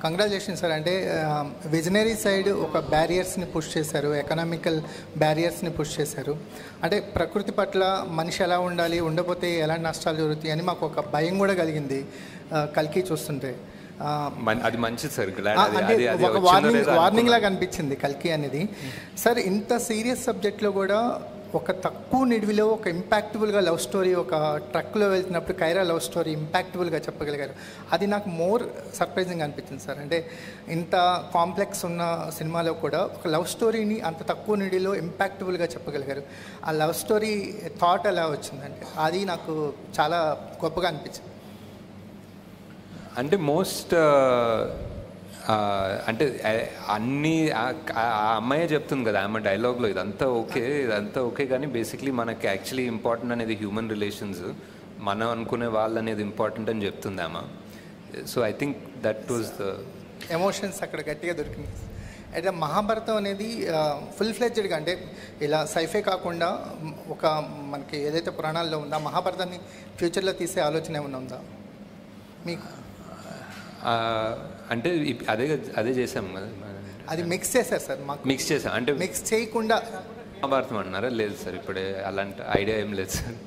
Congratulation sir. అంటే visionary side ఒక బ్యారియర్స్ని push చేశారు, ఎకనామికల్ బ్యారియర్స్ని పుష్ చేశారు. అంటే ప్రకృతి పట్ల మనిషి ఎలా ఉండాలి, ఉండకపోతే ఎలాంటి నష్టాలు జరుగుతాయి అని మాకు ఒక భయం కూడా కలిగింది కల్కి చూస్తుంటే. అది మంచిది సార్. అంటే ఒక వార్నింగ్ లాగా అనిపించింది కల్కి అనేది. సార్ ఇంత సీరియస్ సబ్జెక్ట్లో కూడా ఒక తక్కువ నిడివిలో ఒక ఇంపాక్టబుల్గా లవ్ స్టోరీ, ఒక ట్రక్లో వెళ్తున్నప్పుడు కైరా లవ్ స్టోరీ ఇంపాక్టబుల్గా చెప్పగలిగారు. అది నాకు మోర్ సర్ప్రైజింగ్ అనిపించింది సార్. అంటే ఇంత కాంప్లెక్స్ ఉన్న సినిమాలో కూడా ఒక లవ్ స్టోరీని అంత తక్కువ నిడిలో ఇంపాక్టబుల్గా చెప్పగలిగారు. ఆ లవ్ స్టోరీ థాట్ ఎలా వచ్చిందంటే అది నాకు చాలా గొప్పగా అనిపించింది. అంటే మోస్ట్ అంటే అన్నీ ఆ అమ్మాయే చెప్తుంది కదా ఆమె డైలాగ్లో, ఇదంతా ఓకే కానీ బేసిక్లీ మనకి యాక్చువల్లీ ఇంపార్టెంట్ అనేది హ్యూమన్ రిలేషన్స్, మనం అనుకునే వాళ్ళు అనేది ఇంపార్టెంట్ అని చెప్తుంది ఆమె. So I think that was the emotions అక్కడ గట్టిగా దొరికింది. అయితే మహాభారతం అనేది ఫుల్ ఫ్లెడ్జ్డ్గా, అంటే ఇలా సైఫే కాకుండా ఒక మనకి ఏదైతే పురాణాల్లో ఉందో మహాభారతాన్ని ఫ్యూచర్లో తీసే ఆలోచన ఏమైనా ఉందా మీకు? అంటే అదే చేసాం కదా, అది మిక్స్ చేశారు సార్. మాకు మిక్స్ చేసాం అంటే మిక్స్ చేయకుండా మహాభారతం అంటున్నారా? లేదు సార్, ఇప్పుడే అలాంటి ఐడియా ఏం లేదు సార్.